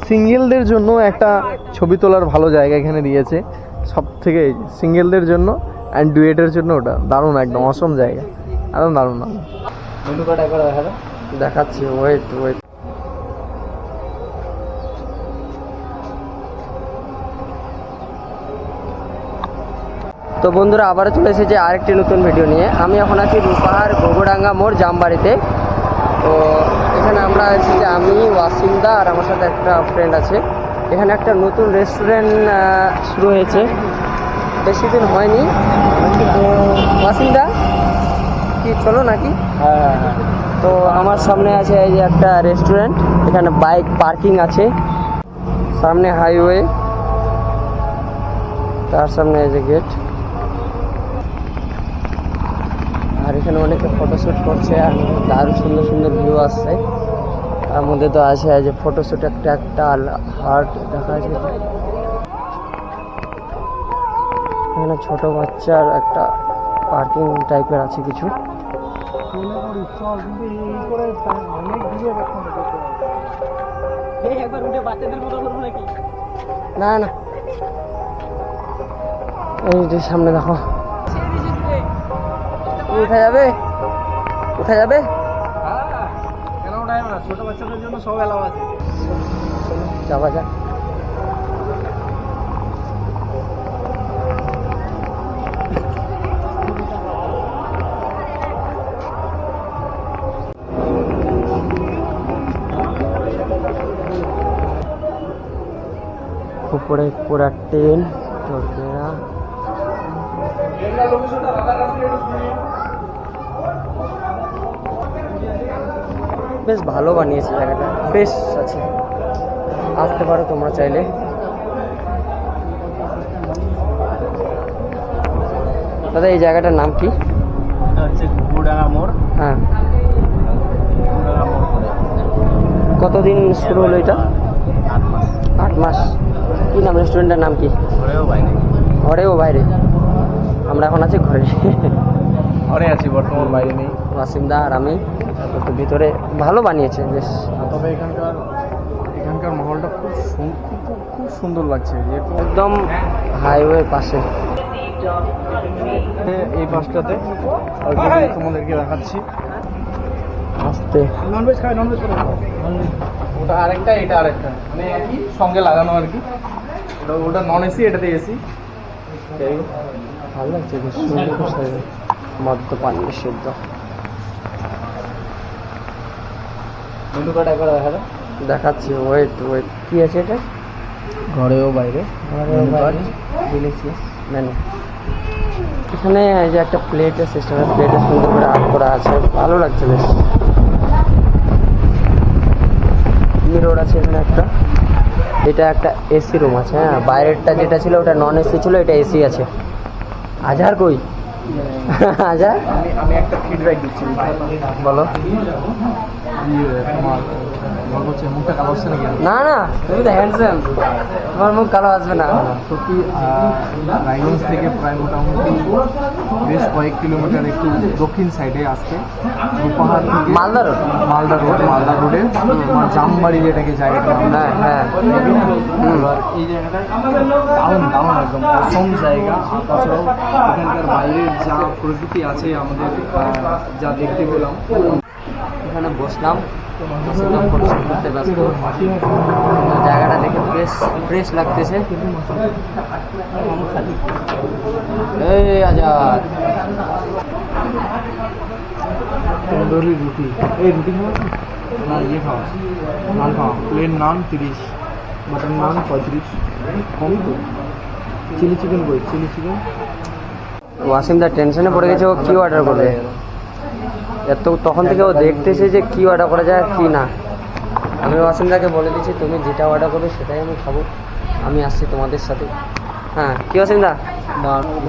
সিঙ্গেলদের জন্য একটা ছবি তোলার ভালো জায়গা এখানে দিয়েছে সব থেকে, সিঙ্গেলদের জন্য অ্যান্ড ডুয়েটের জন্য ওটা দারুণ, একদম অসম জায়গা, একদম দারুণ দারুণ। মেনু কার্ড একবার দেখাচ্ছি, ওয়েট ওয়েট। তো বন্ধুরা আবারও চলে এসেছে আরেকটি নতুন ভিডিও নিয়ে। আমি এখন আছি রূপাহার গোগোডাঙ্গা মোড় জামবাড়িতে। তো এখানে আমরা এসেছি, আমি ওয়াসিমদা আর আমার সাথে একটা ফ্রেন্ড আছে। এখানে একটা নতুন রেস্টুরেন্ট শুরু হয়েছে, বেশি দিন হয়নি। তো ওয়াসিমদা কি চলো নাকি? হ্যাঁ। তো আমার সামনে আছে এই যে একটা রেস্টুরেন্ট, এখানে বাইক পার্কিং আছে, সামনে হাইওয়ে, তার সামনে এই যে গেট। আর এখানে অনেকে ফটোশ্যুট করছে আর দারুণ সুন্দর সুন্দর ভিউ আসছে। তার মধ্যে তো আছে যে ফটোশ্যুট একটা হার্ট দেখা যাচ্ছে। এখানে ছোট বাচ্চার একটা পার্কিং টাইপের আছে কিছু। না না, এই যে সামনে দেখো। উঠা যাবে, উঠা যাবে, কেন উঠায় না? ছোট বাচ্চাদের জন্য সব এলাও আছে। যাওয়া যাক। উপরে পুরা ট্রেন টোকেরা। বেশ ভালো বানিয়েছে জায়গাটা, ফ্রেশ আছে, আসতে পারো তোমরা চাইলে। দাদা এই জায়গাটার নাম কি? গোগোডাঙ্গা মোড়। হ্যাঁ, কতদিন শুরু হলো এটা? 8 মাস। কি নাম রেস্টুরেন্টের নাম কি? ঘরেও বাইরে। আমরা এখন আছি ঘরে, ঘরে আছি বর্তমান, বাইরে নেই। ওয়াসিমদা আর আমি। তো ভিতরে ভালো বানিয়েছে বেশ, তবে এখানকার মহলটা খুব সুন্দর লাগছে, একদম হাইওয়ে পাশে। এই পাশটাতে তোমাদেরকে দেখাচ্ছি। আস্তে ননভেজ খাই, ননভেজ ওটা আরেকটা, এটা আরেকটা, মানে একই সঙ্গে লাগানো আর কি। ওটা নন এসি, এটাতে এসি। ভালো লাগছে বেশ সুন্দর। মদ্যপান নিষিদ্ধ। মেনু কার্ড একবার দেখাচ্ছি, ওয়েট ওয়েট। কি আছে এটা? ঘরেও বাইরে, ঘরেও বাইরে ডিলিশিয়াস মেনু। এখানে এই যে একটা প্লেটের সিস্টেম, প্লেটে সুন্দর করে আর্ট করা আছে, ভালো লাগছে বেশ। মিরর আছে এখানে একটা। এটা একটা এসি রুম আছে। হ্যাঁ, বাইরেরটা যেটা ছিল ওটা নন এসি ছিল, এটা এসি আছে। আজহার কই? আজহার, আমি একটা ফিডব্যাক দিচ্ছি, বলো। না না, তুমি তো হ্যান্ডসাম, তোমার মুখ কালো আসবে না। সত্যি রায়গঞ্জ থেকে প্রায় মোটামুটি বেশ কয়েক কিলোমিটার একটু দক্ষিণ সাইডে আসতে, রূপাহার থেকে মালদা রোডে তোমার জামবাড়ি যেটাকে জায়গাটা। হ্যাঁ হ্যাঁ, এই জায়গাটায় দারুণ একদম অসম জায়গা। তাছাড়াও এখানকার বাইরের যা প্রকৃতি আছে, আমাদের যা দেখতে পেলাম, এখানে বসলাম, করতে ব্যস্ত। জায়গাটা দেখে বেশ ফ্রেশ লাগতেছে। এই আজাদ তন্দুরি রুটি, এই রুটি খাওয়া না, ইয়ে খাওয়া, নান খাওয়া। প্লেন নান 30, বাটার নান 35, কম তো। চিলি চিকেন কই? Chilli chicken. ওয়াসিমদা টেনশনে পড়ে গেছে, ও কি অর্ডার করবে। তখন থেকে ও দেখতেছে যে কি অর্ডার করা যায় কি না। আমি ওয়াসিমদাকে বলে দিচ্ছি, তুমি যেটা অর্ডার করবে সেটাই আমি খাবো, আমি আসছি তোমাদের সাথে। হ্যাঁ, কি ওয়াসিমদা?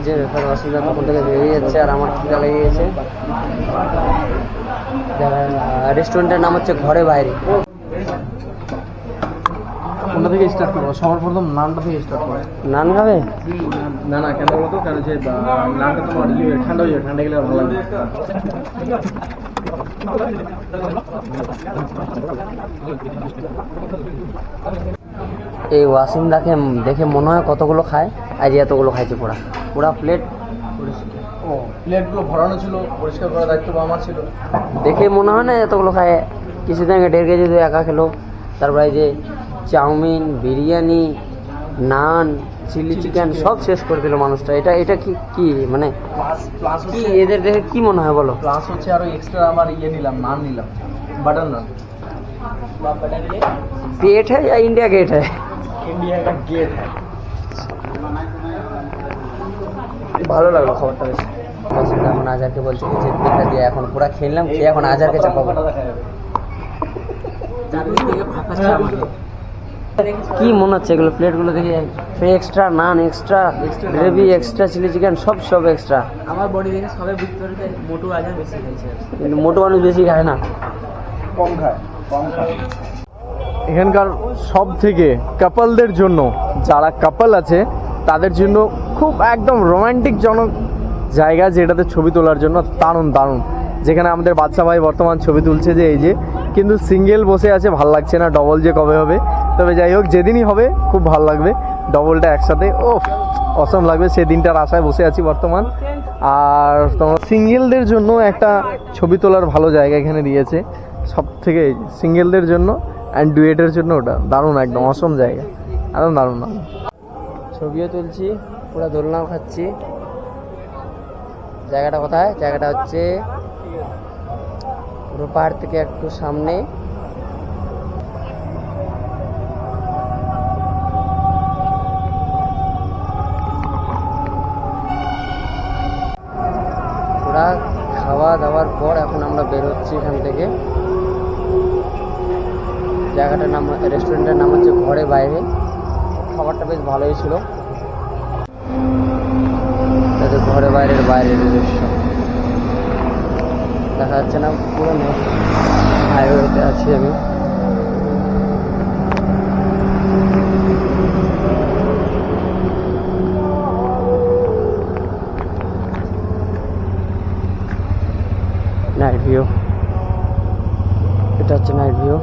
যে ব্যাপার, ওয়াসিমদা তখন থেকে বেরিয়ে যাচ্ছে আর আমার খিদা লেগে গেছে। রেস্টুরেন্টের নাম হচ্ছে ঘরে বাইরে। কোনটা থেকে স্টার্ট করবো? সবার প্রথম নানটা থেকে স্টার্ট করবো। নান খাবে? না না, কেন বলতো? কেন যে নানটা তোমার ঠান্ডা হয়ে যাবে, ঠান্ডা গেলে ভালো লাগবে। এই ওয়াসিমদাকে দেখে মনে হয় কতগুলো খায়, আজ এতগুলো খাইছে পুরা পুরা প্লেট। ও প্লেটগুলো ভরানো ছিল, পরিষ্কার করার দায়িত্ব আমার ছিল। দেখে মনে হয় না এতগুলো খায়, কিছুদিন আগে 1.5 কেজি তো একা খেলো। তারপরে এই যে চাউমিন, বিরিয়ানি, নান, চিলি চিকেন সব শেষ করে দিল মানুষটা। এটা এটা কি কি মানে প্লাস কি এদের দেখে কি মনে হয় বলো? প্লাস হচ্ছে আরো এক্সট্রা আমার নিলাম, নান নিলাম, বাটার নান। पेट है या इंडिया गेट है? इंडिया का गेट है। ভালো লাগলো খাবারটা বেশ। অসুবিধা এখন আজারকে বলছে কি যে প্লেটটা দিয়ে এখন পুরা খেললাম, খেয়ে এখন আজারকে চাপাবো। কি মনে হচ্ছে এগুলো প্লেটগুলো দেখে? Extra naan, extra gravy, extra chilli chicken, সব সব এক্সট্রা। আমার বডি দেখে সবাই বুঝতে পারে যে মোটু আজার বেশি খাইছে, কিন্তু মোটো মানুষ বেশি খায় না, কম খায়। এখানকার সব থেকে কাপলদের জন্য, যারা কাপল আছে তাদের জন্য খুব একদম রোমান্টিক জনক জায়গা, যেটাতে ছবি তোলার জন্য দারুণ দারুণ। যেখানে আমাদের বাচ্চা ভাই বর্তমান ছবি তুলছে, যে এই যে, কিন্তু সিঙ্গেল বসে আছে, ভাল লাগছে না, ডবল যে কবে হবে। তবে যাই হোক, যেদিনই হবে খুব ভাল লাগবে, ডবলটা একসাথে ও অসম লাগবে, সেদিনটার আশায় বসে আছি বর্তমান। আর তোমার সিঙ্গেলদের জন্য একটা ছবি তোলার ভালো জায়গা এখানে দিয়েছে, সব থেকে সিঙ্গেলদের জন্য অ্যান্ড ডুয়েটের জন্য ওটা দারুণ, একদম অসম জায়গা, একদম দারুণ দারুণ। ছবিও তুলছি, পুরো দোলনাও খাচ্ছি। জায়গাটা কোথায়? জায়গাটা হচ্ছে পুরো পাহাড় থেকে একটু সামনে। পুরা খাওয়া দাওয়ার পর এখন আমরা বেরোচ্ছি এখান থেকে। জায়গাটার নাম, রেস্টুরেন্টের নাম হচ্ছে ঘরে বাইরে। খাবারটা বেশ ভালোই ছিল। ঘরে বাইরের বাইরের দৃশ্য দেখা যাচ্ছে না, পুরো হাইওয়েতে আছি আমি। নাইট ভিউ, এটা হচ্ছে নাইট ভিউ।